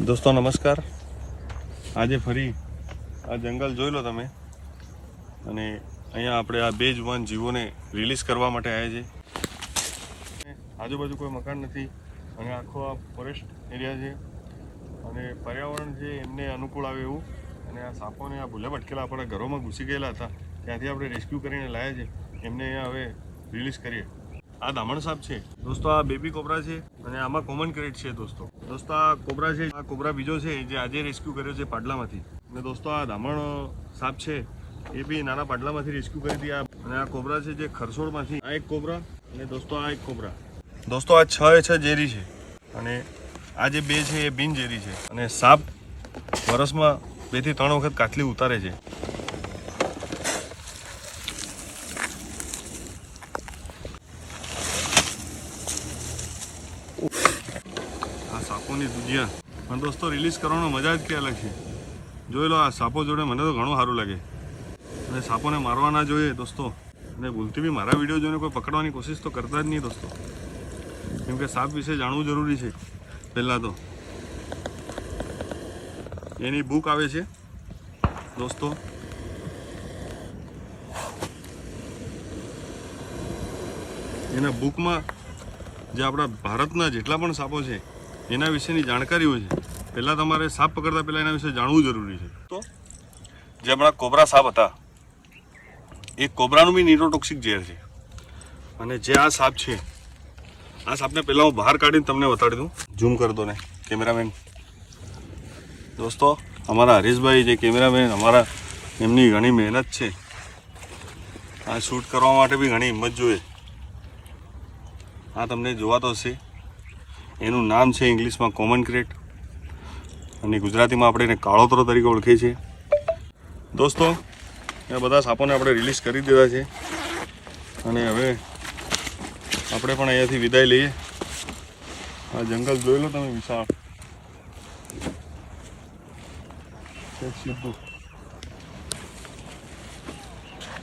દોસ્તો નમસ્કાર. આજે ફરી આ જંગલ જોઈ લો તમે, અને અહીંયા આપણે આ બે જુવાન જીવોને રિલીઝ કરવા માટે આવ્યા છે. આજુબાજુ કોઈ મકાન નથી અને આખો આ ફોરેસ્ટ એરિયા છે અને પર્યાવરણ છે એમને અનુકૂળ આવે એવું. અને આ સાપોને આ ભૂલે ભટકેલા આપણા ઘરોમાં ઘૂસી ગયેલા હતા, ત્યાંથી આપણે રેસ્ક્યુ કરીને લાવ્યા છે. એમને અહીંયા હવે રિલીઝ કરીએ. આ દામણ સાપ છે દોસ્તો, આ બેબી કોબરા છે અને આમાં કોમન ક્રેટ છે દોસ્તો. આ કોબરા છે, આ કોબરા બીજો છે જે આજે રેસ્ક્યુ કર્યો છે પાડલામાંથી. અને દોસ્તો આ દામણ સાપ છે એ બી નાના પાડલામાંથી રેસ્ક્યુ કરી હતી. અને આ કોબરા છે જે ખરસોડમાંથી. આ એક કોબરા અને દોસ્તો આ એક કોબરા. દોસ્તો આ 6 ઝેરી છે અને આ જે 2 છે એ બિન ઝેરી છે. અને સાપ વર્ષમાં 2 થી 3 વખત કાટલી ઉતારે છે. સાપોની દુનિયા પણ દોસ્તો રિલીઝ કરવાનો મજા જ કે અલગ છે. જોઈ લો, આ સાપો જોડે મને તો ઘણું સારું લાગે. અને સાપોને મારવા ના જોઈએ દોસ્તો, અને ભૂલથી બી મારા વિડીયો જોઈને કોઈ પકડવાની કોશિશ તો કરતા જ નહીં દોસ્તો, કેમ કે સાપ વિશે જાણવું જરૂરી છે. પહેલાં તો એની બુક આવે છે દોસ્તો. એના બુકમાં જે આપણા ભારતના જેટલા પણ સાપો છે એના વિશેની જાણકારી હોય છે. પહેલાં તમારે સાપ પકડતા પહેલાં એના વિશે જાણવું જરૂરી છે. તો જે આપણા કોબરા સાપ હતા એ કોબરાનું બી ન્યુરોટોક્સિક ઝેર છે. અને જે આ સાપ છે, આ સાપને પહેલાં હું બહાર કાઢીને તમને બતાડી દઉં. ઝૂમ કરી દો ને કેમેરામેન. દોસ્તો અમારા હરીશભાઈ જે કેમેરામેન, અમારા એમની ઘણી મહેનત છે. આ શૂટ કરવા માટે બી ઘણી હિંમત જોઈએ. આ તમને જોવાતો હશે. એનું નામ છે ઇંગ્લિશમાં કોમન ક્રેટ અને ગુજરાતીમાં આપણે એને કાળોતરો તરીકે ઓળખીએ છીએ. દોસ્તો એ બધા સાપોને આપણે રિલીઝ કરી દીધા છે અને હવે આપણે પણ અહીંયાથી વિદાય લઈએ. આ જંગલ જોઈ લો તમે, વિશાળ સીધું.